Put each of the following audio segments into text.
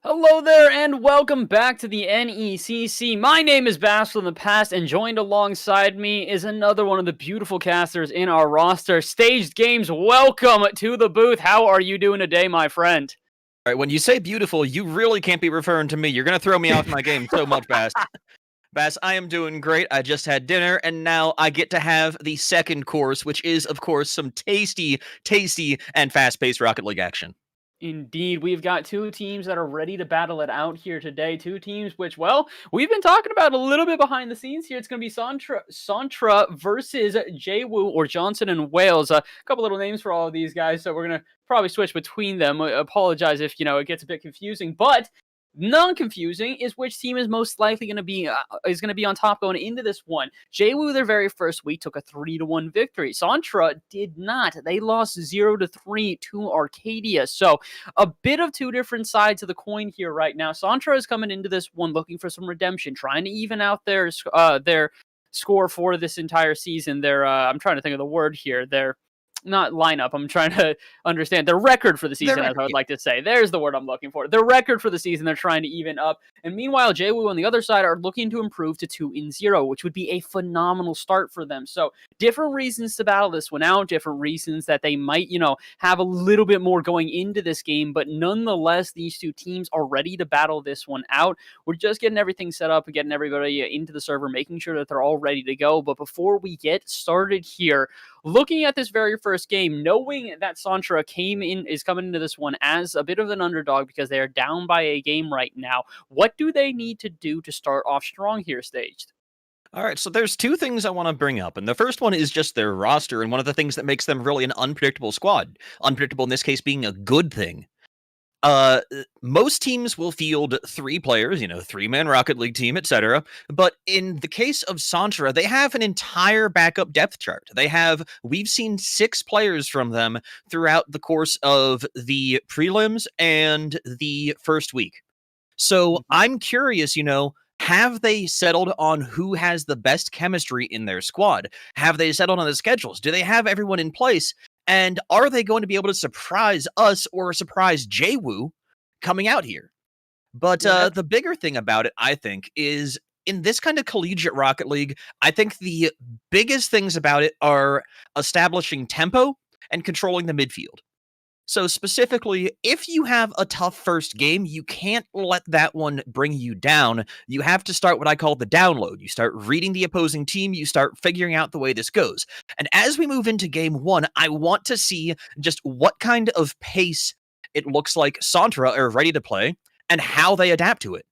Hello there, and welcome back to the NECC. My name is Bass from the past, and joined alongside me is another one of the beautiful casters in our roster, Staged Games. Welcome to the booth. How are you doing today, my friend? All right, when you say beautiful, you really can't be referring to me. You're going to throw me off my game so much, Bass. Bass, I am doing great. I just had dinner, and now I get to have the second course, which is, of course, some tasty, and fast-paced Rocket League action. Indeed, we've got two teams that are ready to battle it out here today. Two teams which, well, we've been talking about a little bit behind the scenes here. It's going to be Santra versus JWU, or Johnson and Wales. A couple little names for all of these guys, so we're going to probably switch between them. I apologize if, it gets a bit confusing, but non-confusing is which team is most likely going to be on top going into this one. JWU, their very first week, took a 3-1 victory. Santra did not. They lost 0-3 to Arcadia. So a bit of two different sides of the coin here right now. Santra is coming into this one looking for some redemption, trying to even out their score for this entire season. Their I'm trying to think of the word here. Their not lineup. I'm trying to understand the record for the season, as I would like to say. There's the word I'm looking for. The record for the season, they're trying to even up. And meanwhile, JWU on the other side are looking to improve to 2-0, which would be a phenomenal start for them. So different reasons to battle this one out, different reasons that they might, have a little bit more going into this game. But nonetheless, these two teams are ready to battle this one out. We're just getting everything set up and getting everybody into the server, making sure that they're all ready to go. But before we get started here, looking at this very first game, knowing that Santra is coming into this one as a bit of an underdog because they are down by a game right now, what do they need to do to start off strong here, Staged? All right, so there's two things I want to bring up, and the first one is just their roster, and one of the things that makes them really an unpredictable squad. Unpredictable in this case being a good thing. Most teams will field 3 players, 3-man Rocket League team, etc. But in the case of Santra, they have an entire backup depth chart. We've seen 6 players from them throughout the course of the prelims and the first week. So I'm curious, have they settled on who has the best chemistry in their squad? Have they settled on the schedules? Do they have everyone in place? And are they going to be able to surprise us or surprise JWU coming out here? But the bigger thing about it, I think, is in this kind of collegiate Rocket League, I think the biggest things about it are establishing tempo and controlling the midfield. So specifically, if you have a tough first game, you can't let that one bring you down. You have to start what I call the download. You start reading the opposing team, you start figuring out the way this goes. And as we move into game 1, I want to see just what kind of pace it looks like Santra are ready to play and how they adapt to it.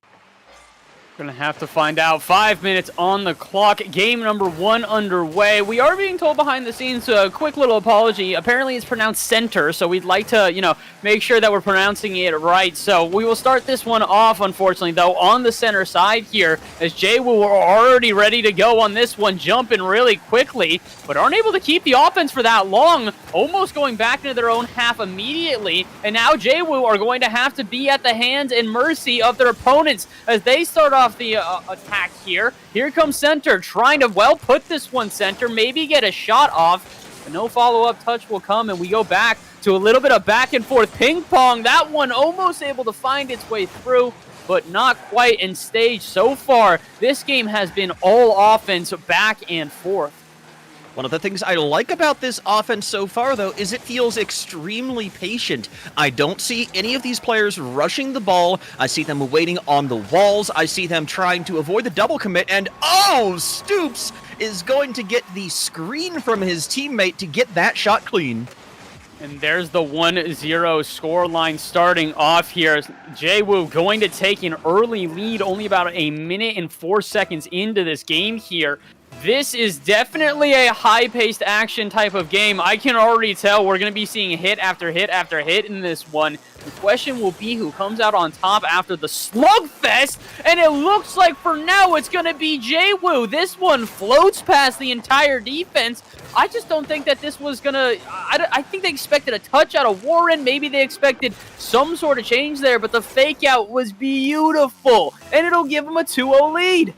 Gonna have to find out. 5 minutes on the clock. Game number 1 underway. We are being told behind the scenes, a quick little apology. Apparently it's pronounced center, so we'd like to, make sure that we're pronouncing it right. So we will start this one off, unfortunately, though, on the center side here, as JWU are already ready to go on this one, jumping really quickly, but aren't able to keep the offense for that long, almost going back into their own half immediately. And now JWU are going to have to be at the hands and mercy of their opponents as they start off the attack here. Here comes center, trying to, put this one center, maybe get a shot off, but no follow-up touch will come, and we go back to a little bit of back and forth ping pong. That one almost able to find its way through, but not quite. In stage so far, this game has been all offense back and forth. One of the things I like about this offense so far, though, is it feels extremely patient. I don't see any of these players rushing the ball. I see them waiting on the walls. I see them trying to avoid the double commit. And, Stoops is going to get the screen from his teammate to get that shot clean. And there's the 1-0 score line starting off here. JWU going to take an early lead, only about a minute and 4 seconds into this game here. This is definitely a high-paced action type of game. I can already tell we're going to be seeing hit after hit after hit in this one. The question will be who comes out on top after the slugfest, and it looks like for now it's going to be JWU. This one floats past the entire defense. I just don't think that this was going to... I think they expected a touch out of Warren. Maybe they expected some sort of change there, but the fake-out was beautiful, and it'll give them a 2-0 lead.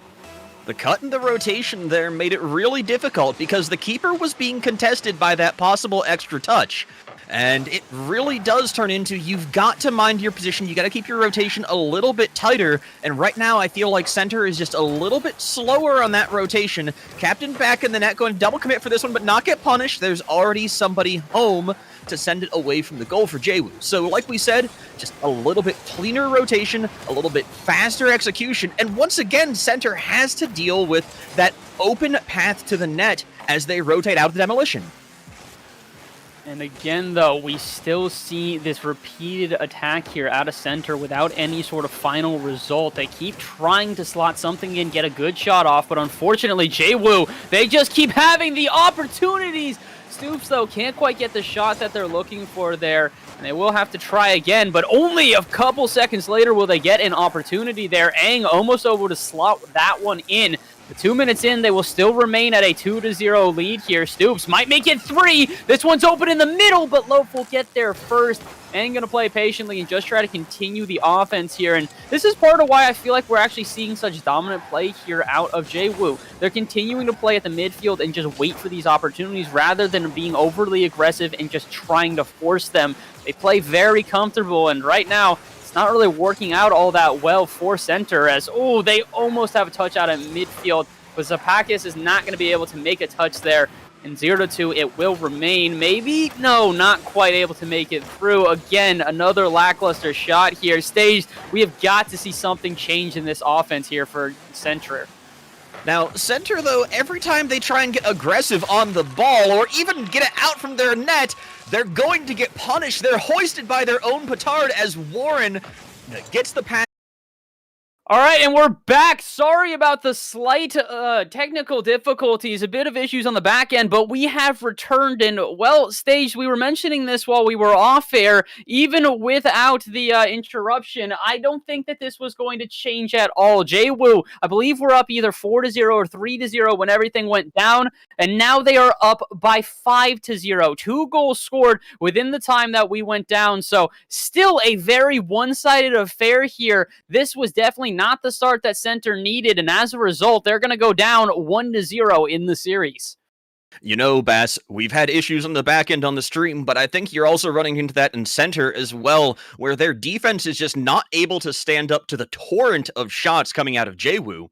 The cut in the rotation there made it really difficult because the keeper was being contested by that possible extra touch. And it really does turn into, you've got to mind your position, you got to keep your rotation a little bit tighter, and right now I feel like center is just a little bit slower on that rotation. Captain back in the net, going to double commit for this one, but not get punished. There's already somebody home to send it away from the goal for JWU. So like we said, just a little bit cleaner rotation, a little bit faster execution, and once again, center has to deal with that open path to the net as they rotate out of the demolition. And again, though, we still see this repeated attack here out of center without any sort of final result. They keep trying to slot something in, get a good shot off, but unfortunately, JWU, they just keep having the opportunities. Stoops, though, can't quite get the shot that they're looking for there, and they will have to try again, but only a couple seconds later will they get an opportunity there. Aang almost able to slot that one in. The 2 minutes in, they will still remain at a 2-0 lead here. Stoops might make it 3. This one's open in the middle, but Loaf will get there first. And going to play patiently and just try to continue the offense here. And this is part of why I feel like we're actually seeing such dominant play here out of JWU. They're continuing to play at the midfield and just wait for these opportunities rather than being overly aggressive and just trying to force them. They play very comfortable, and right now, not really working out all that well for center as, oh, they almost have a touch out at midfield, but Zapakis is not going to be able to make a touch there. And 0-2, it will remain. Maybe? No, not quite able to make it through. Again, another lackluster shot here. Staged, we have got to see something change in this offense here for center. Now, center, though, every time they try and get aggressive on the ball or even get it out from their net, they're going to get punished. They're hoisted by their own petard as Warren gets the pass. All right, and we're back. Sorry about the slight technical difficulties, a bit of issues on the back end, but we have returned. And, well, Staged, we were mentioning this while we were off air. Even without the interruption, I don't think that this was going to change at all. JWU, I believe we're up either 4-0 or 3-0 when everything went down, and now they are up by 5-0. 2 goals scored within the time that we went down, so still a very one-sided affair here. This was definitely not the start that center needed, and as a result, they're going to go down 1-0 in the series. You know, Bass, we've had issues on the back end on the stream, but I think you're also running into that in center as well, where their defense is just not able to stand up to the torrent of shots coming out of JWU.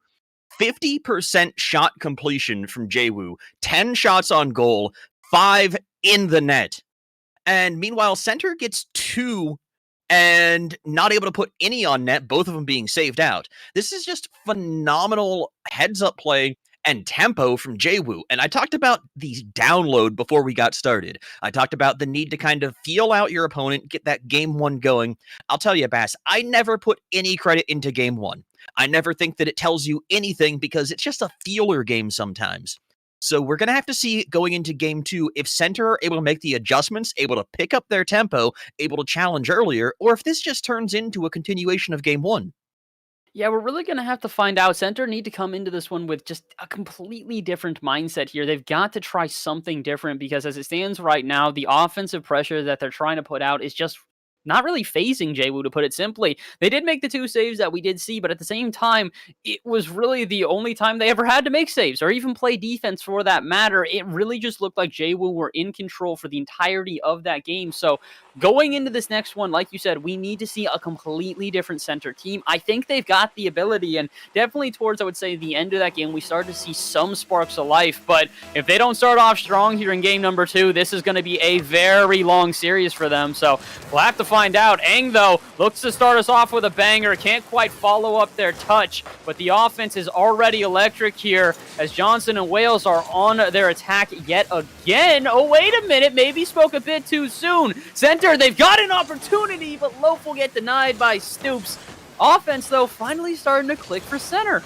50% shot completion from JWU, 10 shots on goal, 5 in the net. And meanwhile, center gets 2 and not able to put any on net, both of them being saved out. This is just phenomenal heads-up play and tempo from JWU. And I talked about the download before we got started. I talked about the need to kind of feel out your opponent, get that game 1 going. I'll tell you, Bass, I never put any credit into game 1. I never think that it tells you anything because it's just a feeler game sometimes. So we're going to have to see going into game 2 if center are able to make the adjustments, able to pick up their tempo, able to challenge earlier, or if this just turns into a continuation of game 1. Yeah, we're really going to have to find out. Center need to come into this one with just a completely different mindset here. They've got to try something different because as it stands right now, the offensive pressure that they're trying to put out is just not really phasing JWU, to put it simply. They did make the 2 saves that we did see, but at the same time, it was really the only time they ever had to make saves or even play defense for that matter. It really just looked like JWU were in control for the entirety of that game. So going into this next one, like you said, we need to see a completely different center team. I think they've got the ability, and definitely towards, I would say, the end of that game, we started to see some sparks of life. But if they don't start off strong here in game number 2, this is going to be a very long series for them. So we'll have to find out. Aang, though, looks to start us off with a banger. Can't quite follow up their touch, but the offense is already electric here as Johnson and Wales are on their attack yet again. Oh, wait a minute. Maybe spoke a bit too soon. Center, they've got an opportunity, but Loaf will get denied by Stoops. Offense, though, finally starting to click for center.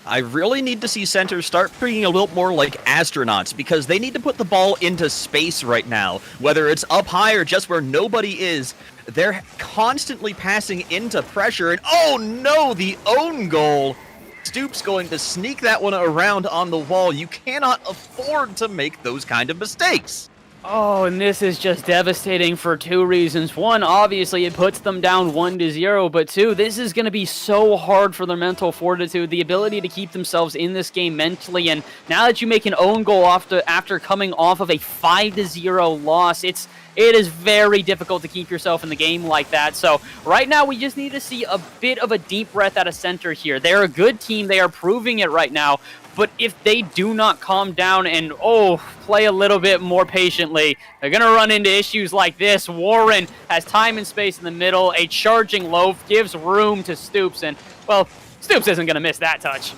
I really need to see center start being a little more like astronauts because they need to put the ball into space right now. Whether it's up high or just where nobody is, they're constantly passing into pressure. And oh no, the own goal. Stoops going to sneak that one around on the wall. You cannot afford to make those kind of mistakes. Oh, and this is just devastating for two reasons. One, obviously, it puts them down 1-0, but two, this is going to be so hard for their mental fortitude, the ability to keep themselves in this game mentally, and now that you make an own goal after coming off of a 5-0 loss, it is very difficult to keep yourself in the game like that. So right now, we just need to see a bit of a deep breath out of Center here. They're a good team. They are proving it right now. But if they do not calm down and, play a little bit more patiently, they're going to run into issues like this. Warren has time and space in the middle. A charging loaf gives room to Stoops. And, well, Stoops isn't going to miss that touch.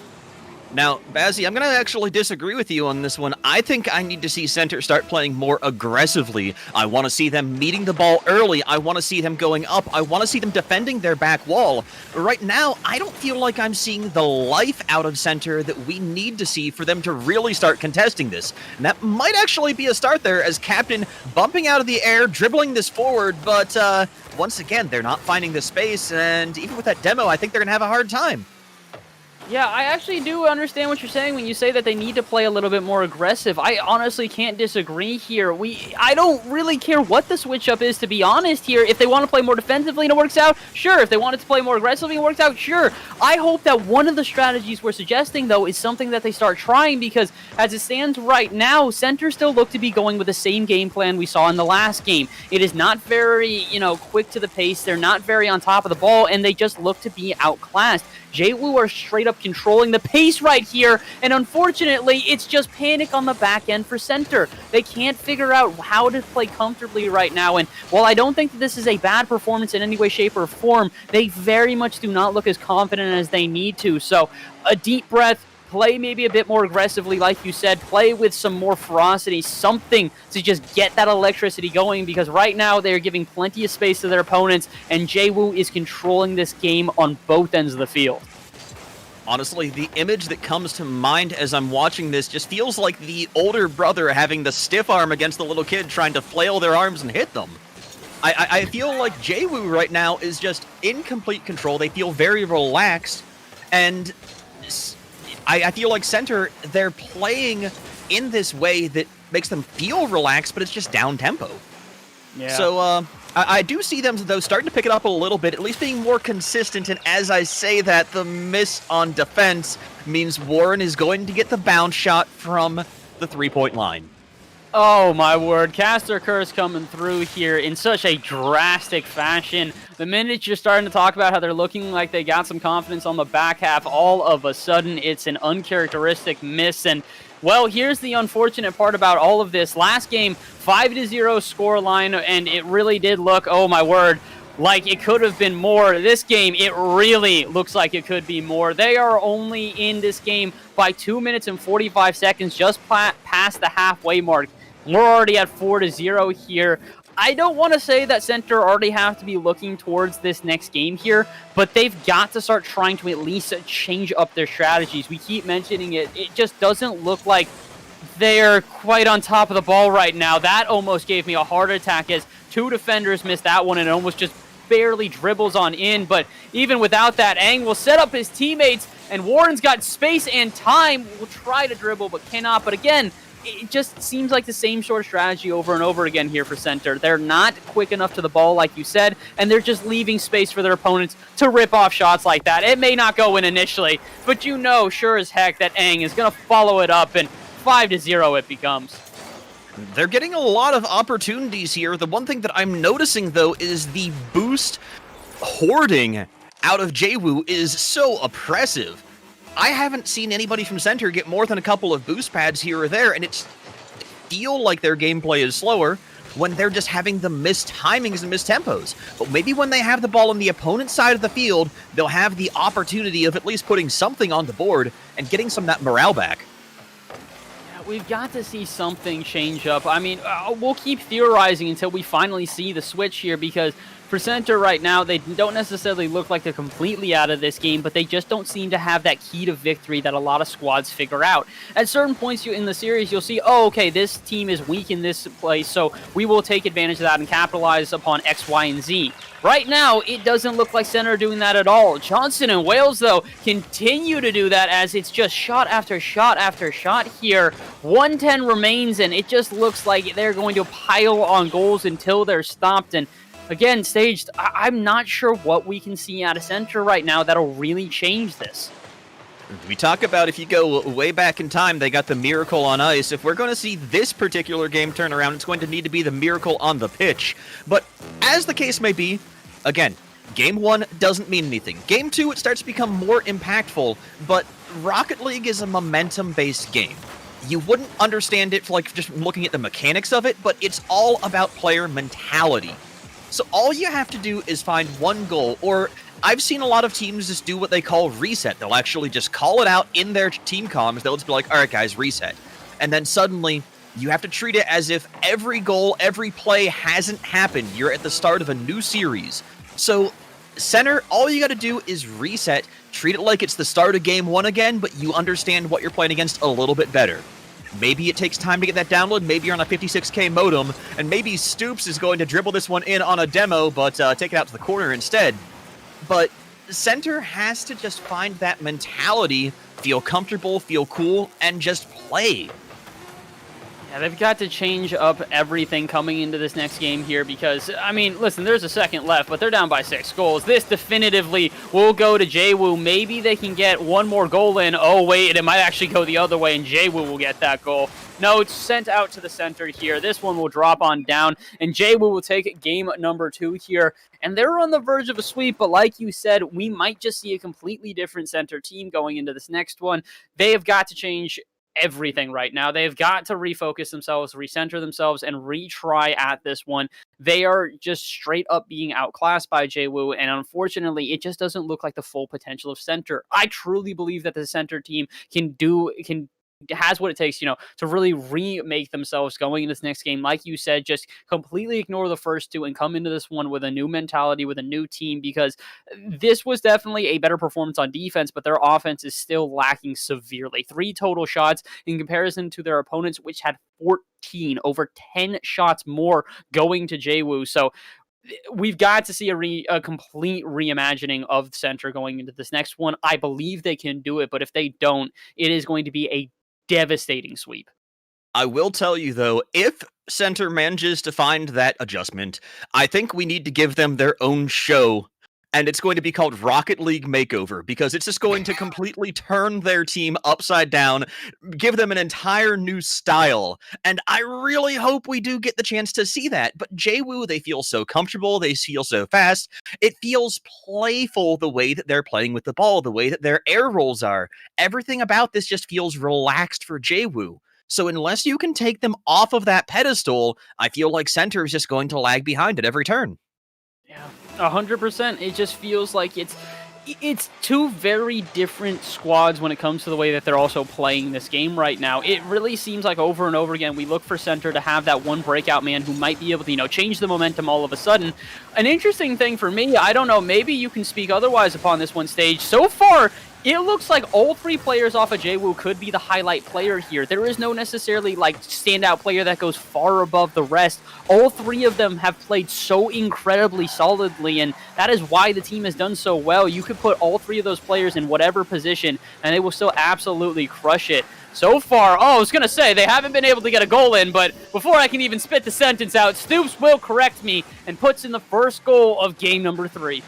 Now, Bazzi, I'm going to actually disagree with you on this one. I think I need to see Center start playing more aggressively. I want to see them meeting the ball early. I want to see them going up. I want to see them defending their back wall. Right now, I don't feel like I'm seeing the life out of Center that we need to see for them to really start contesting this. And that might actually be a start there as Captain bumping out of the air, dribbling this forward, but once again, they're not finding the space, and even with that demo, I think they're going to have a hard time. Yeah, I actually do understand what you're saying when you say that they need to play a little bit more aggressive. I honestly can't disagree here. I don't really care what the switch-up is, to be honest here. If they want to play more defensively and it works out, sure. If they wanted to play more aggressively and it works out, sure. I hope that one of the strategies we're suggesting, though, is something that they start trying, because as it stands right now, Center still look to be going with the same game plan we saw in the last game. It is not very, quick to the pace. They're not very on top of the ball, and they just look to be outclassed. JWU are straight up controlling the pace right here, and unfortunately, it's just panic on the back end for Center. They can't figure out how to play comfortably right now, and while I don't think that this is a bad performance in any way, shape, or form, they very much do not look as confident as they need to. So, a deep breath, play maybe a bit more aggressively, like you said, play with some more ferocity, something to just get that electricity going, because right now they're giving plenty of space to their opponents, and JWU is controlling this game on both ends of the field. Honestly, the image that comes to mind as I'm watching this just feels like the older brother having the stiff arm against the little kid trying to flail their arms and hit them. I feel like JWU right now is just in complete control. They feel very relaxed, and I feel like Center, they're playing in this way that makes them feel relaxed, but it's just down-tempo. Yeah. So, I do see them, though, starting to pick it up a little bit, at least being more consistent, and as I say that, the miss on defense means Warren is going to get the bounce shot from the three-point line. Oh my word, Caster Curse coming through here in such a drastic fashion. The minute you're starting to talk about how they're looking like they got some confidence on the back half, all of a sudden it's an uncharacteristic miss. And well, here's the unfortunate part about all of this. Last game, 5-0 scoreline, and it really did look, oh my word, like it could have been more. This game, it really looks like it could be more. They are only in this game by 2 minutes and 45 seconds, just past the halfway mark. We're already at 4-0 here. I don't want to say that Center already have to be looking towards this next game here, but they've got to start trying to at least change up their strategies. We keep mentioning it. It just doesn't look like they're quite on top of the ball right now. That almost gave me a heart attack as two defenders missed that one and it almost just barely dribbles on in. But even without that, Aang will set up his teammates, and Warren's got space and time. Will try to dribble but cannot. But again, it just seems like the same sort of strategy over and over again here for Center. They're not quick enough to the ball, like you said, and they're just leaving space for their opponents to rip off shots like that. It may not go in initially, but you know sure as heck that Aang is going to follow it up, and 5-0 it becomes. They're getting a lot of opportunities here. The one thing that I'm noticing, though, is the boost hoarding out of JWU is so oppressive. I haven't seen anybody from Center get more than a couple of boost pads here or there, and it's feel like their gameplay is slower when they're just having the missed timings and missed tempos. But maybe when they have the ball on the opponent's side of the field, they'll have the opportunity of at least putting something on the board and getting some of that morale back. We've got to see something change up. I mean, we'll keep theorizing until we finally see the switch here, because For Center right now, they don't necessarily look like they're completely out of this game, but they just don't seem to have that key to victory that a lot of squads figure out. At certain points in the series, you'll see, oh, okay, this team is weak in this place, so we will take advantage of that and capitalize upon X, Y, and Z. Right now, it doesn't look like Center are doing that at all. Johnson and Wales, though, continue to do that as it's just shot after shot after shot here. 110 remains, and it just looks like they're going to pile on goals until they're stopped. And again, Staged, I'm not sure what we can see out of Center right now that'll really change this. We talk about, if you go way back in time, they got the miracle on ice. If we're going to see this particular game turn around, it's going to need to be the miracle on the pitch. But as the case may be, again, Game 1 doesn't mean anything. Game 2, it starts to become more impactful, but Rocket League is a momentum-based game. You wouldn't understand it for like just looking at the mechanics of it, but it's all about player mentality. So all you have to do is find one goal, or I've seen a lot of teams just do what they call reset. They'll actually just call it out in their team comms. They'll just be like, all right, guys, reset. And then suddenly you have to treat it as if every goal, every play hasn't happened. You're at the start of a new series. So Center, all you got to do is reset, treat it like it's the start of Game 1 again, but you understand what you're playing against a little bit better. Maybe it takes time to get that download, maybe you're on a 56K modem, and maybe Stoops is going to dribble this one in on a demo, but take it out to the corner instead. But Center has to just find that mentality, feel comfortable, feel cool, and just play. Yeah, they've got to change up everything coming into this next game here because, I mean, listen, there's a second left, but they're down by 6 goals. This definitively will go to JWU. Maybe they can get one more goal in. Oh, wait, it might actually go the other way, and JWU will get that goal. No, it's sent out to the center here. This one will drop on down, and JWU will take game number 2 here. And they're on the verge of a sweep, but like you said, we might just see a completely different center team going into this next one. They have got to change everything right now. They've got to refocus themselves, recenter themselves, and retry at this one. They are just straight up being outclassed by JWU, and unfortunately, it just doesn't look like the full potential of center. I truly believe that the center team has what it takes, to really remake themselves going into this next game. Like you said, just completely ignore the first 2 and come into this one with a new mentality, with a new team, because this was definitely a better performance on defense, but their offense is still lacking severely. 3 total shots in comparison to their opponents, which had 14, over 10 shots more going to JWU. So we've got to see a complete reimagining of the center going into this next one. I believe they can do it, but if they don't, it is going to be a devastating sweep. I will tell you, though, if Center manages to find that adjustment, I think we need to give them their own show, and it's going to be called Rocket League Makeover, because it's just going to completely turn their team upside down, give them an entire new style, and I really hope we do get the chance to see that. But JWU, they feel so comfortable, they feel so fast, it feels playful the way that they're playing with the ball, the way that their air rolls are. Everything about this just feels relaxed for JWU. So unless you can take them off of that pedestal, I feel like Center is just going to lag behind at every turn. Yeah, 100%. It just feels like it's 2 very different squads when it comes to the way that they're also playing this game right now. It really seems like over and over again, we look for Center to have that one breakout man who might be able to, change the momentum all of a sudden. An interesting thing for me, I don't know, maybe you can speak otherwise upon this one, Stage. So far, it looks like all 3 players off of JWU could be the highlight player here. There is no necessarily standout player that goes far above the rest. All 3 of them have played so incredibly solidly, and that is why the team has done so well. You could put all 3 of those players in whatever position, and they will still absolutely crush it. So far, I was going to say, they haven't been able to get a goal in, but before I can even spit the sentence out, Stoops will correct me and puts in the first goal of game number 3.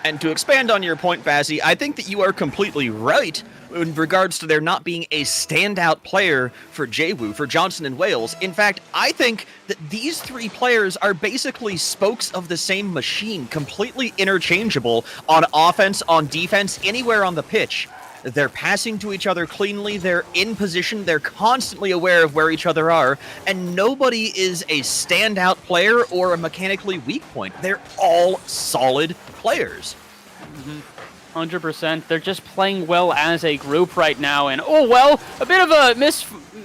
And to expand on your point, Bazzy, I think that you are completely right in regards to there not being a standout player for JWU, for Johnson and Wales. In fact, I think that these 3 players are basically spokes of the same machine, completely interchangeable on offense, on defense, anywhere on the pitch. They're passing to each other cleanly, they're in position, they're constantly aware of where each other are, and nobody is a standout player or a mechanically weak point. They're all solid players. 100%. They're just playing well as a group right now, and a bit of a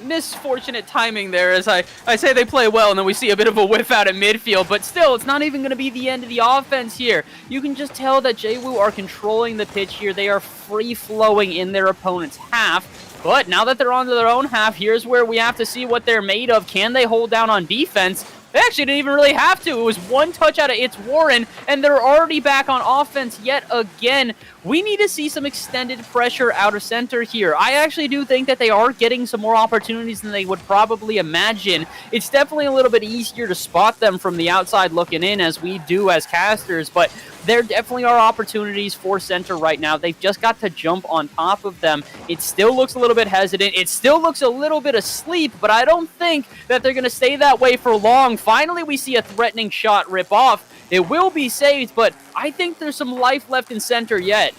misfortunate timing there, as I say they play well, and then we see a bit of a whiff out at midfield, but still, it's not even going to be the end of the offense here. You can just tell that JWU are controlling the pitch here. They are free-flowing in their opponent's half, but now that they're onto their own half, here's where we have to see what they're made of. Can they hold down on defense? They actually didn't even really have to. It was one touch out of It's Warren, and they're already back on offense yet again. We need to see some extended pressure out of center here. I actually do think that they are getting some more opportunities than they would probably imagine. It's definitely a little bit easier to spot them from the outside looking in, as we do as casters, but there definitely are opportunities for center right now. They've just got to jump on top of them. It still looks a little bit hesitant. It still looks a little bit asleep, but I don't think that they're going to stay that way for long. Finally, we see a threatening shot rip off. It will be saved, but I think there's some life left in center yet.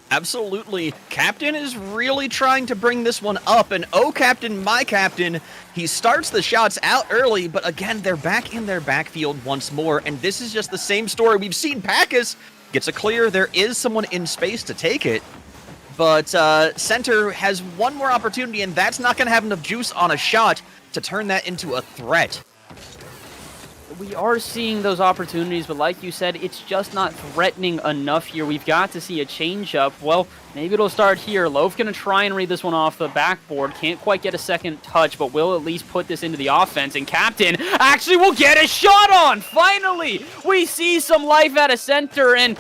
Absolutely. Captain is really trying to bring this one up, and oh, Captain, my Captain, he starts the shots out early, but again, they're back in their backfield once more, and this is just the same story we've seen. Packus gets a clear. There is someone in space to take it, but center has one more opportunity, and that's not going to have enough juice on a shot to turn that into a threat. We are seeing those opportunities, but like you said, it's just not threatening enough here. We've got to see a change-up. Well, maybe it'll start here. Loaf going to try and read this one off the backboard. Can't quite get a second touch, but will at least put this into the offense. And Captain actually will get a shot on! Finally! We see some life out of center, and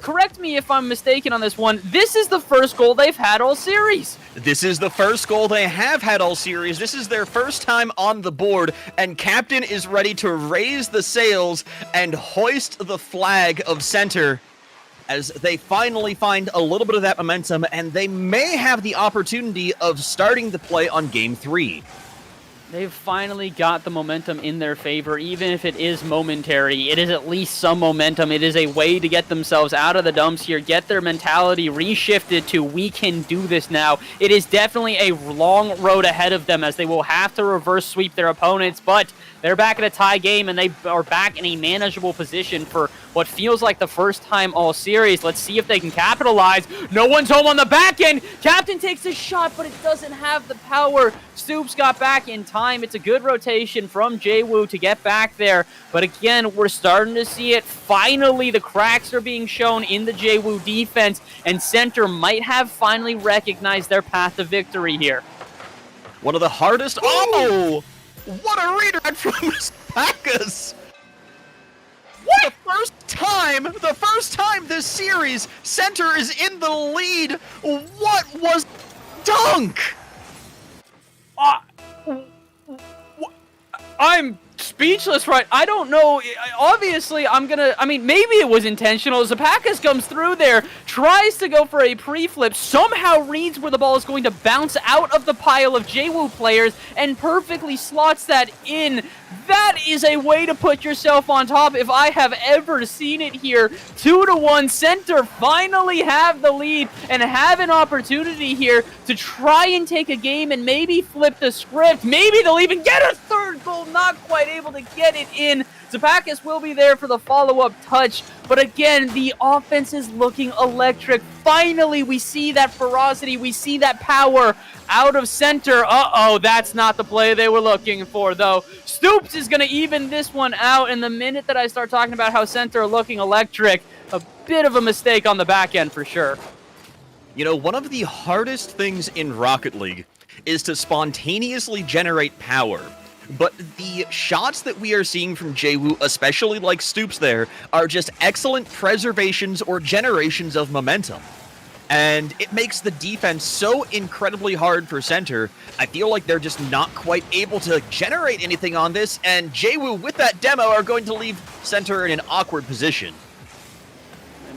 correct me if I'm mistaken on this one. This is the first goal they've had all series. This is the first goal they have had all series. This is their first time on the board, and Captain is ready to raise the sails and hoist the flag of center as they finally find a little bit of that momentum, and they may have the opportunity of starting the play on Game 3. They've finally got the momentum in their favor, even if it is momentary. It is at least some momentum. It is a way to get themselves out of the dumps here, get their mentality reshifted to, we can do this now. It is definitely a long road ahead of them, as they will have to reverse sweep their opponents, but they're back at a tie game, and they are back in a manageable position for what feels like the first time all series. Let's see if they can capitalize. No one's home on the back end. Captain takes a shot, but it doesn't have the power. Stoops got back in time. It's a good rotation from JWU to get back there. But again, we're starting to see it. Finally, the cracks are being shown in the JWU defense, and center might have finally recognized their path to victory here. One of the hardest... Oh! What a redirect from Packus! What? The first time this series, center is in the lead. What was dunk? I'm speechless, right? I don't know. Obviously, maybe it was intentional. Zapakis comes through there, tries to go for a pre-flip, somehow reads where the ball is going to bounce out of the pile of JWU players, and perfectly slots that in. That is a way to put yourself on top if I have ever seen it here. 2-1, center finally have the lead and have an opportunity here to try and take a game and maybe flip the script. Maybe they'll even get a third goal, not quite able to get it in. Zapakis will be there for the follow-up touch, but again, the offense is looking electric. Finally, we see that ferocity, we see that power out of center. Uh-oh, that's not the play they were looking for, though. Stoops is going to even this one out, and the minute that I start talking about how center are looking electric, a bit of a mistake on the back end for sure. You know, one of the hardest things in Rocket League is to spontaneously generate power. But the shots that we are seeing from JWU, especially like Stoops there, are just excellent preservations or generations of momentum. And it makes the defense so incredibly hard for center. I feel like they're just not quite able to generate anything on this, and JWU, with that demo, are going to leave center in an awkward position.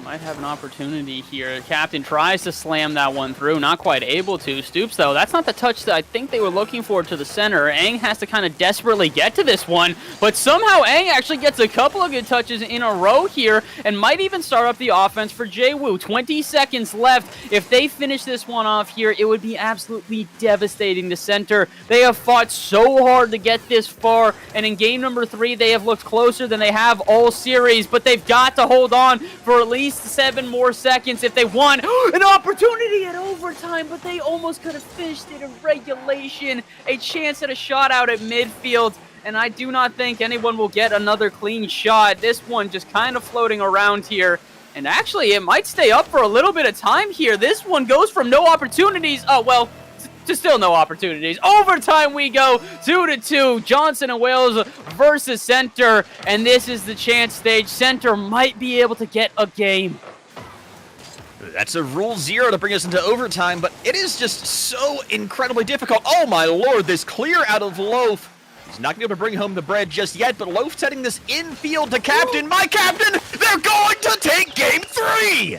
Might have an opportunity here. Captain tries to slam that one through, not quite able to. Stoops, though, that's not the touch that I think they were looking for to the center. Aang has to kind of desperately get to this one, but somehow Aang actually gets a couple of good touches in a row here and might even start up the offense for JWU. 20 seconds left. If they finish this one off here, it would be absolutely devastating to center. They have fought so hard to get this far, and in game number 3, they have looked closer than they have all series, but they've got to hold on for at least least 7 more seconds if they want an opportunity at overtime, but they almost could have finished it in regulation. A chance at a shot out at midfield, and I do not think anyone will get another clean shot. This one just kind of floating around here. And actually, it might stay up for a little bit of time here. This one goes from no opportunities. Oh, well, to still no opportunities. Overtime we go, 2-2. Johnson and Wales versus Center. And this is the chance stage. Center might be able to get a game. That's a rule 0 to bring us into overtime, but it is just so incredibly difficult. Oh my lord, this clear out of Loaf. He's not going to be able to bring home the bread just yet, but Loaf setting this infield to Captain. My Captain, they're going to take game 3!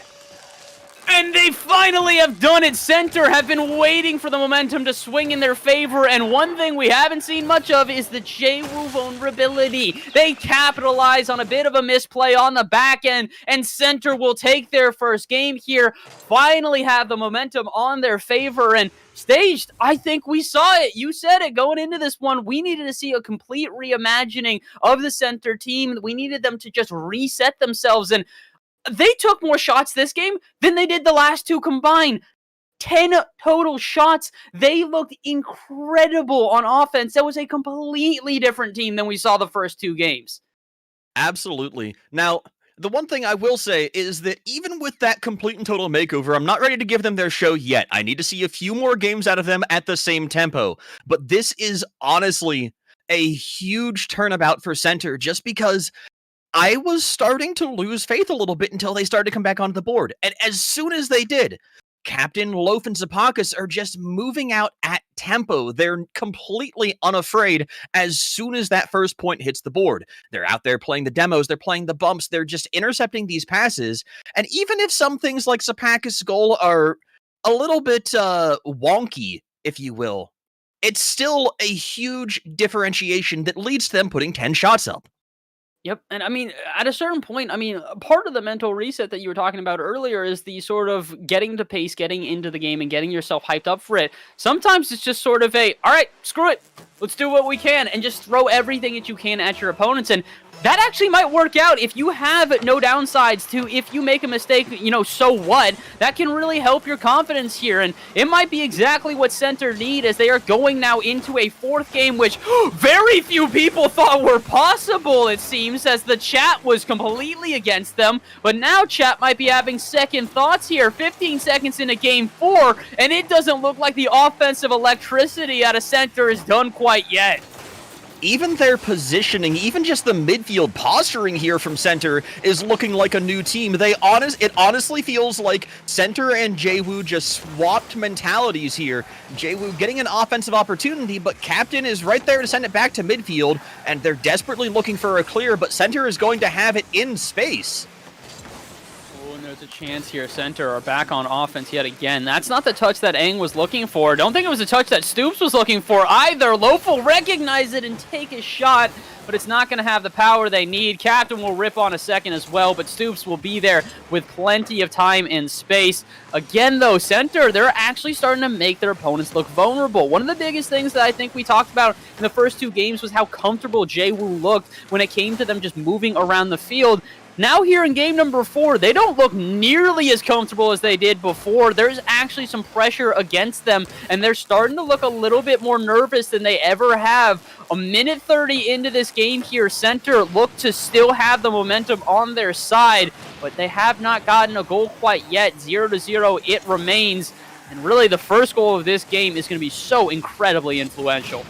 And they finally have done it. Center have been waiting for the momentum to swing in their favor, and one thing we haven't seen much of is the JWU vulnerability. They capitalize on a bit of a misplay on the back end, and Center will take their first game here, finally have the momentum on their favor, and staged, I think we saw it. You said it going into this one. We needed to see a complete reimagining of the Center team. We needed them to just reset themselves, and they took more shots this game than they did the last 2 combined. 10 total shots. They looked incredible on offense. That was a completely different team than we saw the first 2 games. Absolutely. Now, the one thing I will say is that even with that complete and total makeover, I'm not ready to give them their show yet. I need to see a few more games out of them at the same tempo. But this is honestly a huge turnabout for Center, just because I was starting to lose faith a little bit until they started to come back onto the board. And as soon as they did, Captain, Loaf, and Zapakis are just moving out at tempo. They're completely unafraid as soon as that first point hits the board. They're out there playing the demos, they're playing the bumps, they're just intercepting these passes. And even if some things like Zapakis' goal are a little bit wonky, if you will, it's still a huge differentiation that leads to them putting 10 shots up. Yep, and I mean, at a certain point, I mean, part of the mental reset that you were talking about earlier is the sort of getting to pace, getting into the game, and getting yourself hyped up for it. Sometimes it's just sort of a, all right, screw it, let's do what we can, and just throw everything that you can at your opponents, and that actually might work out if you have no downsides to if you make a mistake, you know, so what? That can really help your confidence here, and it might be exactly what Center need as they are going now into a 4th game, which very few people thought were possible, it seems, as the chat was completely against them, but now chat might be having second thoughts here. 15 seconds into game 4, and it doesn't look like the offensive electricity out of Center is done quite yet. Even their positioning, even just the midfield posturing here from Center is looking like a new team. It honestly feels like Center and JWU just swapped mentalities here. JWU getting an offensive opportunity, but Captain is right there to send it back to midfield, and they're desperately looking for a clear, but Center is going to have it in space. There's a chance here. Center are back on offense yet again. That's not the touch that Aang was looking for. Don't think it was the touch that Stoops was looking for either. Loaf will recognize it and take a shot, but it's not going to have the power they need. Captain will rip on a second as well, but Stoops will be there with plenty of time and space. Again, though, Center, they're actually starting to make their opponents look vulnerable. One of the biggest things that I think we talked about in the first 2 games was how comfortable JWU looked when it came to them just moving around the field. Now here in game number 4, they don't look nearly as comfortable as they did before. There's actually some pressure against them, and they're starting to look a little bit more nervous than they ever have. A minute 30 into this game here, Center look to still have the momentum on their side, but they have not gotten a goal quite yet. 0-0 it remains, and really the first goal of this game is going to be so incredibly influential.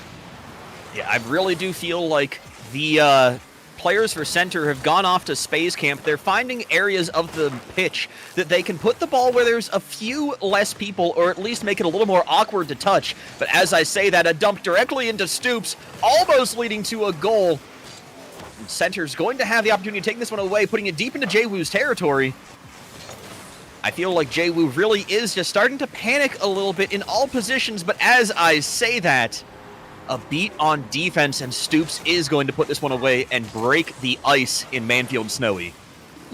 Yeah, I really do feel like the players for Center have gone off to Space Camp. They're finding areas of the pitch that they can put the ball where there's a few less people, or at least make it a little more awkward to touch. But as I say that, a dump directly into Stoops, almost leading to a goal. And Center's going to have the opportunity to take this one away, putting it deep into JWU's territory. I feel like JWU really is just starting to panic a little bit in all positions, but as I say that, a beat on defense, and Stoops is going to put this one away and break the ice in Manfield Snowy.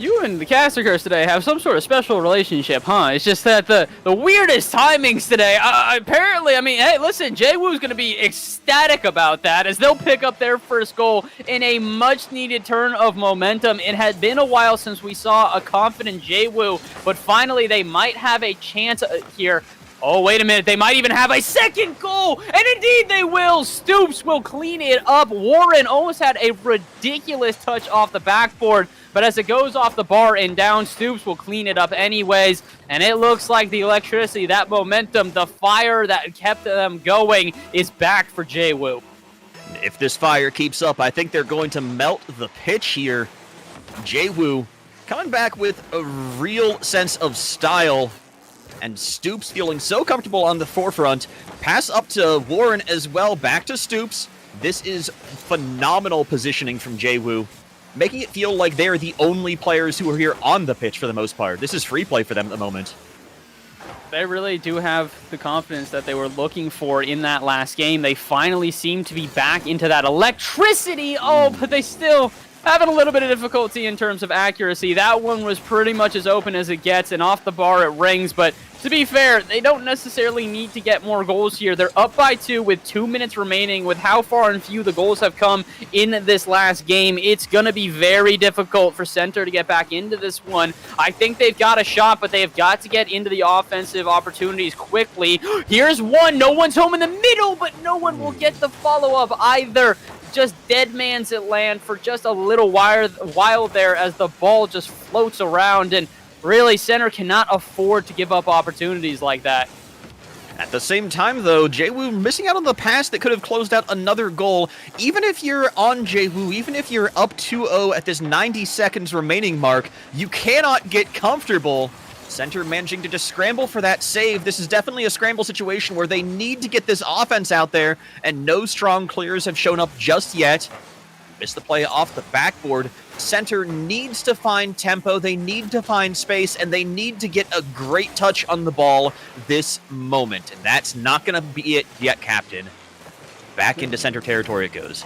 You and the caster curse today have some sort of special relationship, huh? It's just that the weirdest timings today. Apparently, I mean, hey, listen, JWU's going to be ecstatic about that as they'll pick up their first goal in a much-needed turn of momentum. It had been a while since we saw a confident JWU, but finally they might have a chance here. Oh, wait a minute. They might even have a second goal. And indeed they will. Stoops will clean it up. Warren almost had a ridiculous touch off the backboard. But as it goes off the bar and down, Stoops will clean it up anyways. And it looks like the electricity, that momentum, the fire that kept them going is back for JWU. If this fire keeps up, I think they're going to melt the pitch here. JWU coming back with a real sense of style. And Stoops feeling so comfortable on the forefront. Pass up to Warren as well, back to Stoops. This is phenomenal positioning from JWU, making it feel like they're the only players who are here on the pitch for the most part. This is free play for them at the moment. They really do have the confidence that they were looking for in that last game. They finally seem to be back into that electricity. Oh, but they still having a little bit of difficulty in terms of accuracy. That one was pretty much as open as it gets, and off the bar it rings. But to be fair, they don't necessarily need to get more goals here. They're up by 2 with 2 minutes remaining. With how far and few the goals have come in this last game, it's going to be very difficult for Center to get back into this one. I think they've got a shot, but they have got to get into the offensive opportunities quickly. Here's one. No one's home in the middle, but no one will get the follow-up either. Just dead man's at land for just a little while there as the ball just floats around, and really Center cannot afford to give up opportunities like that. At the same time, though, JWU missing out on the pass that could have closed out another goal. Even if you're on JWU, even if you're up 2-0 at this 90 seconds remaining mark, you cannot get comfortable. Center managing to just scramble for that save. This is definitely a scramble situation where they need to get this offense out there, and no strong clears have shown up just yet. Missed the play off the backboard. Center needs to find tempo, they need to find space, and they need to get a great touch on the ball this moment. And that's not going to be it yet, Captain. Back into Center territory it goes.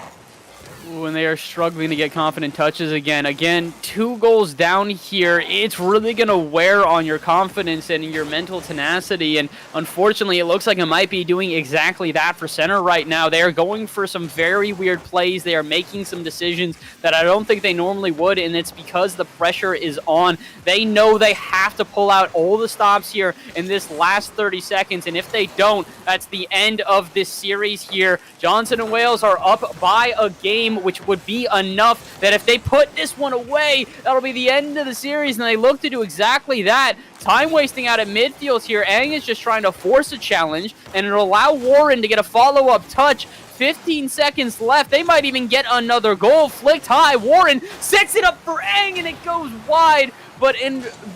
When they are struggling to get confident touches again. Again, 2 goals down here. It's really going to wear on your confidence and your mental tenacity. And unfortunately, it looks like it might be doing exactly that for Center right now. They are going for some very weird plays. They are making some decisions that I don't think they normally would. And it's because the pressure is on. They know they have to pull out all the stops here in this last 30 seconds. And if they don't, that's the end of this series here. Johnson and Wales are up by a game, which would be enough that if they put this one away, that'll be the end of the series, and they look to do exactly that. Time wasting out at midfield here. Aang is just trying to force a challenge, and it'll allow Warren to get a follow-up touch. 15 seconds left. They might even get another goal. Flicked high. Warren sets it up for Aang, and it goes wide. But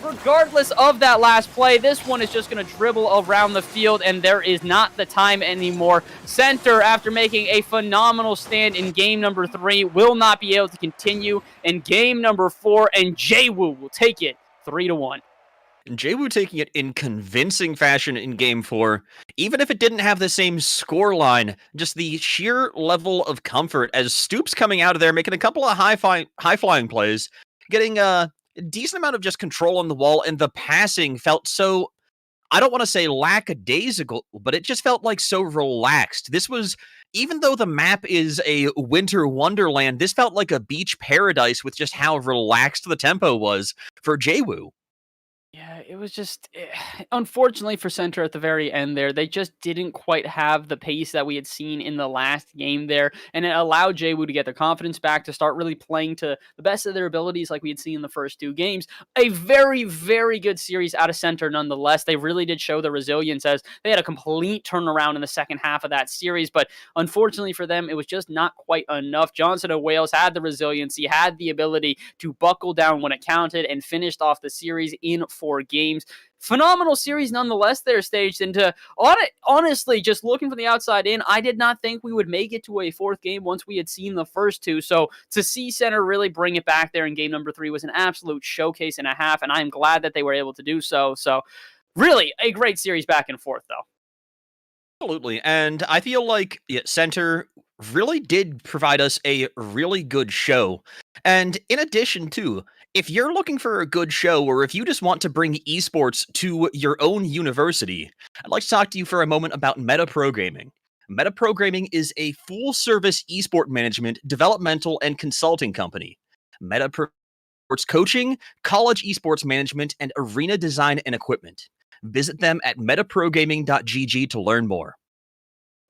regardless of that last play, this one is just going to dribble around the field, and there is not the time anymore. Center, after making a phenomenal stand in game number 3, will not be able to continue in game number 4, and JWU will take it 3-1. And JWU taking it in convincing fashion in Game 4, even if it didn't have the same scoreline, just the sheer level of comfort as Stoops coming out of there, making a couple of high-flying plays, getting a decent amount of just control on the wall, and the passing felt so, I don't want to say lackadaisical, but it just felt like so relaxed. This was, even though the map is a winter wonderland, this felt like a beach paradise with just how relaxed the tempo was for JWU. Yeah, it was just, unfortunately for Center at the very end there, they just didn't quite have the pace that we had seen in the last game there, and it allowed JWU to get their confidence back, to start really playing to the best of their abilities like we had seen in the first 2 games. A very, very good series out of Center nonetheless. They really did show the resilience as they had a complete turnaround in the second half of that series, but unfortunately for them, it was just not quite enough. Johnson and Wales had the resilience, he had the ability to buckle down when it counted, and finished off the series in 4 games. Phenomenal series nonetheless there staged, and to honestly, just looking from the outside in, I did not think we would make it to a 4th game once we had seen the first 2. So to see Center really bring it back there in game number 3 was an absolute showcase and a half, and I'm glad that they were able to do so. So really a great series back and forth though. Absolutely, and I feel like Center really did provide us a really good show. And in addition to, If you're looking for a good show, or if you just want to bring esports to your own university, I'd like to talk to you for a moment about metaprogramming. Metaprogramming is a full-service esport management, developmental, and consulting company. Metaprogramming sports coaching, college esports management, and arena design and equipment. Visit them at metaprogramming.gg to learn more.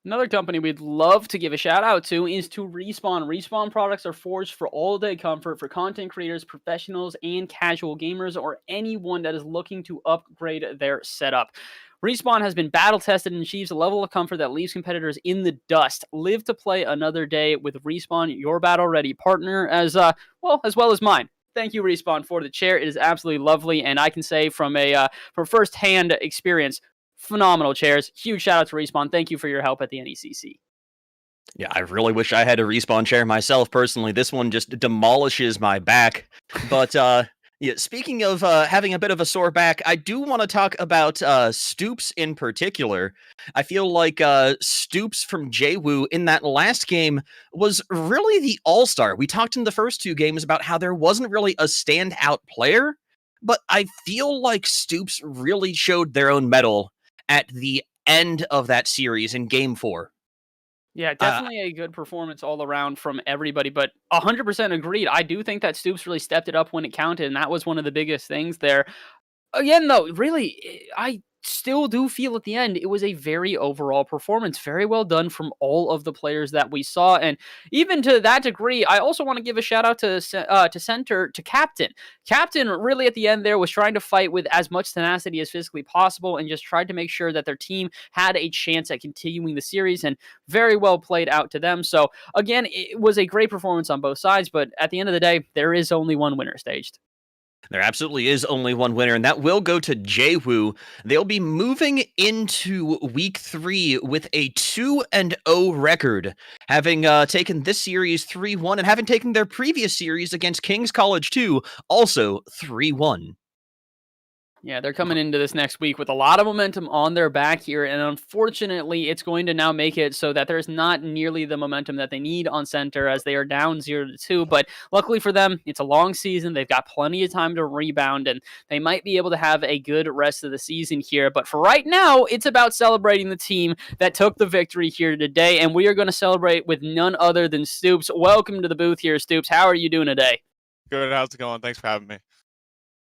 Another company we'd love to give a shout out to is to Respawn. Respawn products are forged for all-day comfort for content creators, professionals, and casual gamers, or anyone that is looking to upgrade their setup. Respawn has been battle tested and achieves a level of comfort that leaves competitors in the dust. Live to play another day with Respawn, your battle ready partner, as well as mine. Thank you, Respawn, for the chair. It is absolutely lovely, and I can say from first-hand experience, phenomenal chairs. Huge shout out to Respawn. Thank you for your help at the NECC. Yeah, I really wish I had a Respawn chair myself personally. This one just demolishes my back. But yeah, speaking of having a bit of a sore back, I do want to talk about Stoops in particular. I feel like Stoops from JWU in that last game was really the all-star. We talked in the first two games about how there wasn't really a standout player, but I feel like Stoops really showed their own mettle at the end of that series in Game 4. Yeah, Uh, definitely a good performance all around from everybody, but 100% agreed. I do think that Stoops really stepped it up when it counted, and that was one of the biggest things there. Again, though, really, I still do feel at the end it was a very overall performance, very well done from all of the players that we saw, and even to that degree, I also want to give a shout out to Captain. Captain really at the end there was trying to fight with as much tenacity as physically possible, and just tried to make sure that their team had a chance at continuing the series, and very well played out to them. So again, it was a great performance on both sides, but at the end of the day, there is only one winner staged. There absolutely is only one winner, and that will go to JWU. They'll be moving into week 3 with a 2-0 record, having taken this series 3-1, and having taken their previous series against King's College 2 also 3-1. Yeah, they're coming into this next week with a lot of momentum on their back here, and unfortunately, it's going to now make it so that there's not nearly the momentum that they need on center as they are down 0-2. But luckily for them, it's a long season. They've got plenty of time to rebound, and they might be able to have a good rest of the season here. But for right now, it's about celebrating the team that took the victory here today, and we are going to celebrate with none other than Stoops. Welcome to the booth here, Stoops. How are you doing today? Good. How's it going? Thanks for having me.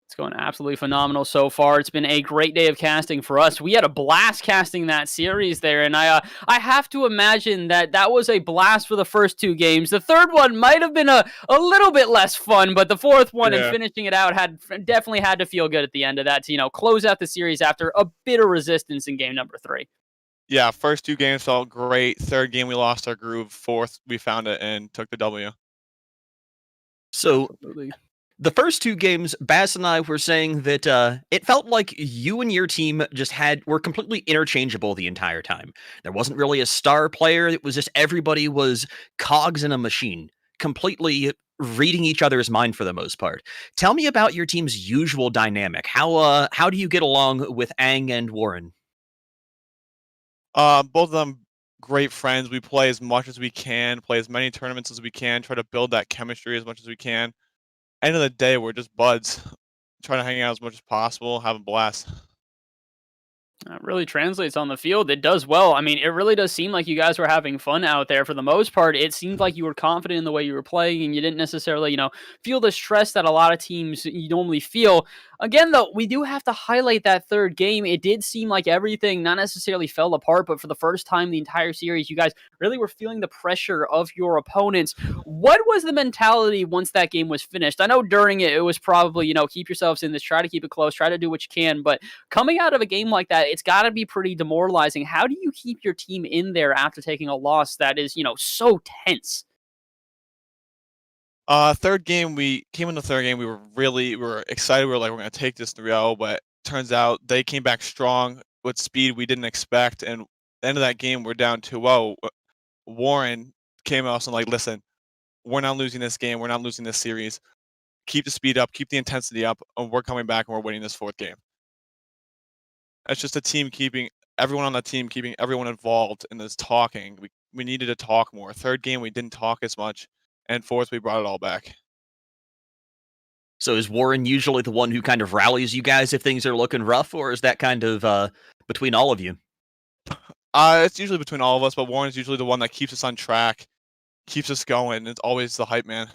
It's going absolutely phenomenal so far. It's been a great day of casting for us. We had a blast casting that series there, and I have to imagine that was a blast for the first two games. The third one might have been a little bit less fun, but the fourth one and finishing it out definitely had to feel good at the end of that to close out the series after a bit of resistance in game number 3. Yeah, first two games felt great. Third game we lost our groove. Fourth we found it and took the W. So Absolutely. the first two games, Bass and I were saying that it felt like you and your team just were completely interchangeable the entire time. There wasn't really a star player. It was just everybody was cogs in a machine, completely reading each other's mind for the most part. Tell me about your team's usual dynamic. How do you get along with Ang and Warren? Both of them great friends. We play as much as we can, play as many tournaments as we can, try to build that chemistry as much as we can. End of the day, we're just buds, trying to hang out as much as possible, have a blast. It really translates on the field. It does well. I mean, it really does seem like you guys were having fun out there for the most part. It seemed like you were confident in the way you were playing, and you didn't necessarily, feel the stress that a lot of teams you normally feel. Again, though, we do have to highlight that third game. It did seem like everything not necessarily fell apart, but for the first time the entire series, you guys really were feeling the pressure of your opponents. What was the mentality once that game was finished? I know during it was probably, keep yourselves in this, try to keep it close, try to do what you can, but coming out of a game like that, it's got to be pretty demoralizing. How do you keep your team in there after taking a loss that is, so tense? Third game, we came in the third game. We were excited. We were like, we're going to take this 3-0, but turns out they came back strong with speed we didn't expect. And at the end of that game, we're down 2-0. Warren came out and like, listen, we're not losing this game. We're not losing this series. Keep the speed up, keep the intensity up, and we're coming back and we're winning this fourth game. It's just a team keeping everyone on the team, keeping everyone involved in this talking. We needed to talk more. Third game, we didn't talk as much. And fourth, we brought it all back. So is Warren usually the one who kind of rallies you guys if things are looking rough, or is that kind of between all of you? It's usually between all of us, but Warren's usually the one that keeps us on track, keeps us going. It's always the hype man.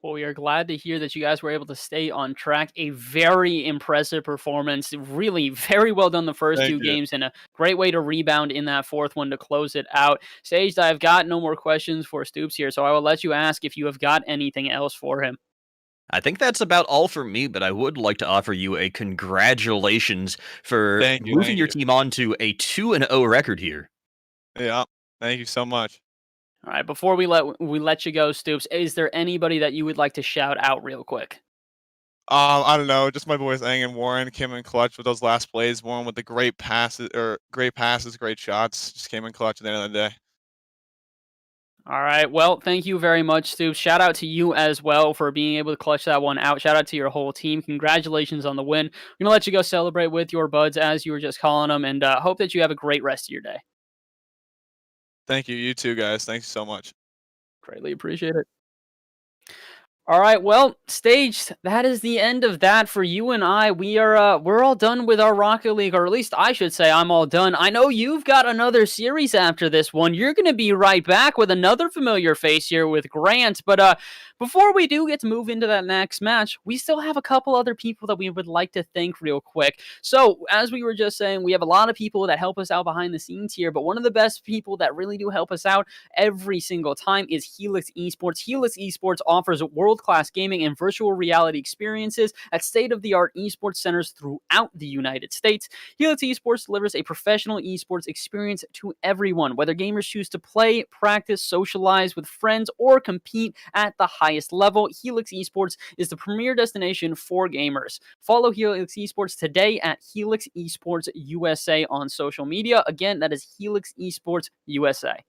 Well, we are glad to hear that you guys were able to stay on track. A very impressive performance. Really, very well done the first Thank two you. games, and a great way to rebound in that fourth one to close it out. Sage, I've got no more questions for Stoops here, so I will let you ask if you have got anything else for him. I think that's about all for me, but I would like to offer you a congratulations for Thank you. moving Thank your you. team on to a 2-0 record here. Yeah. Thank you so much. All right, before we let you go, Stoops, is there anybody that you would like to shout out real quick? I don't know, just my boys Ang and Warren came in clutch with those last plays. Warren with the great passes, great shots. Just came in clutch at the end of the day. All right. Well, thank you very much, Stoops. Shout out to you as well for being able to clutch that one out. Shout out to your whole team. Congratulations on the win. I'm going to let you go celebrate with your buds as you were just calling them, and hope that you have a great rest of your day. Thank you. You too, guys. Thank you so much. Greatly appreciate it. All right, well, Stage, that is the end of that for you and I. We're all done with our Rocket League, or at least I should say I'm all done. I know you've got another series after this one. You're going to be right back with another familiar face here with Grant, but before we do get to move into that next match, we still have a couple other people that we would like to thank real quick. So, as we were just saying, we have a lot of people that help us out behind the scenes here, but one of the best people that really do help us out every single time is Helix Esports. Helix Esports offers world-class gaming and virtual reality experiences at state-of-the-art esports centers throughout the United States. Helix Esports delivers a professional esports experience to everyone, whether gamers choose to play, practice, socialize with friends, or compete at the highest level. Helix Esports is the premier destination for gamers. Follow Helix Esports today at Helix Esports USA on social media. Again, that is Helix Esports USA.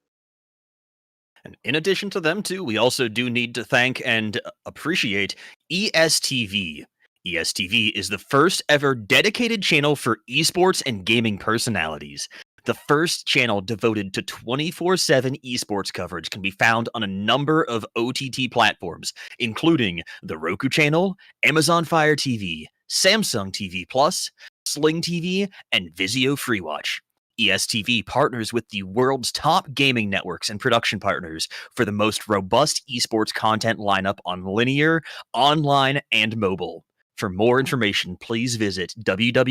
And in addition to them too, we also do need to thank and appreciate ESTV. ESTV is the first ever dedicated channel for esports and gaming personalities. The first channel devoted to 24/7 esports coverage can be found on a number of OTT platforms, including the Roku channel, Amazon Fire TV, Samsung TV Plus, Sling TV, and Vizio FreeWatch. ESTV partners with the world's top gaming networks and production partners for the most robust esports content lineup on linear, online, and mobile. For more information, please visit www.estv.co.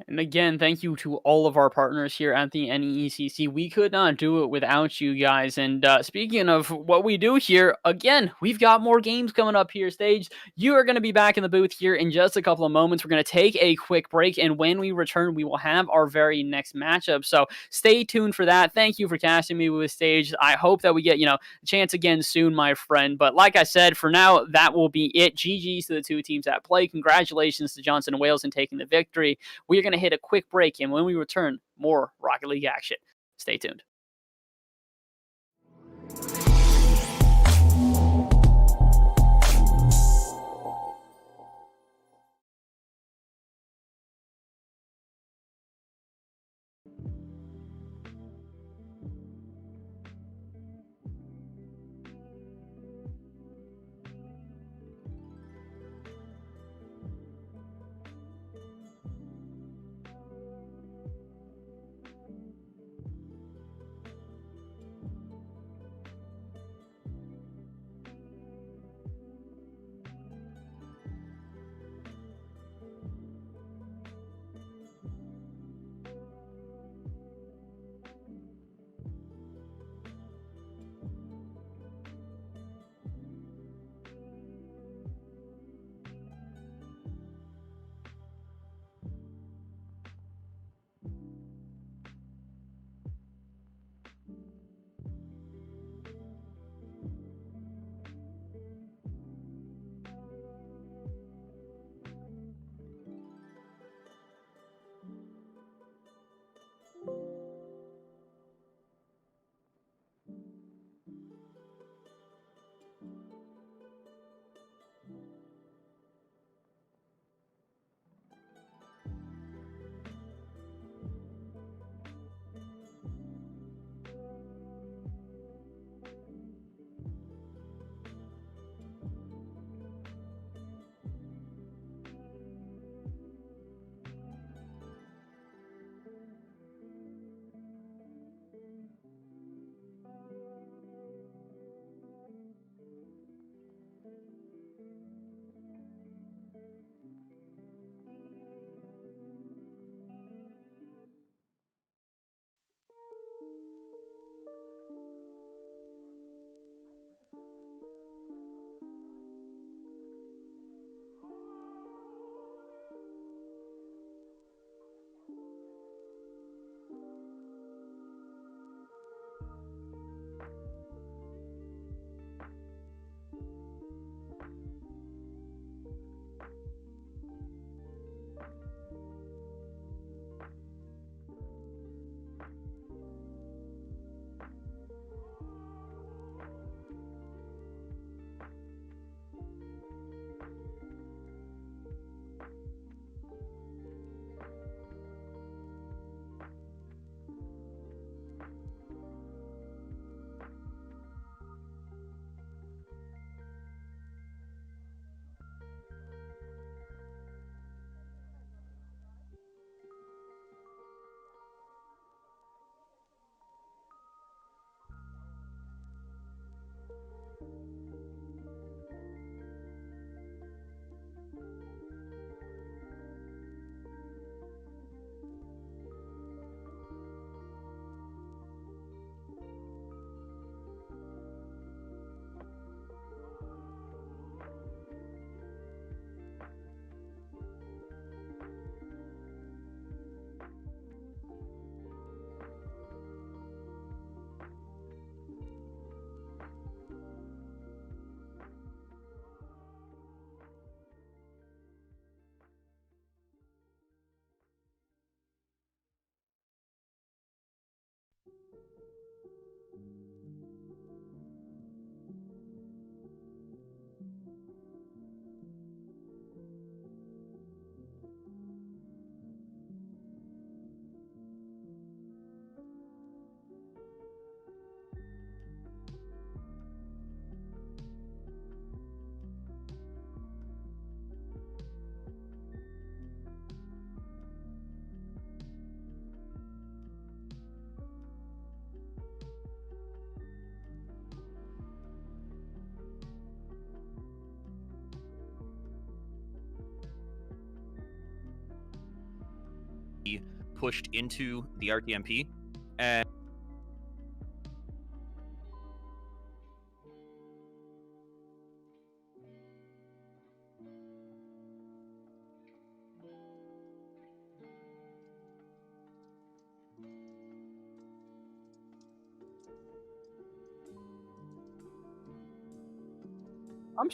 And again, thank you to all of our partners here at the NECC. We could not do it without you guys. And speaking of what we do here, again, we've got more games coming up here, Stage. You are going to be back in the booth here in just a couple of moments. We're going to take a quick break, and when we return, we will have our very next matchup. So stay tuned for that. Thank you for casting me with Stage. I hope that we get, a chance again soon, my friend. But like I said, for now, that will be it. GG's to the two teams at play. Congratulations to Johnson and Wales in taking the victory. We are going to hit a quick break, and when we return, more Rocket League action. Stay tuned. pushed into the RTMP, and I'm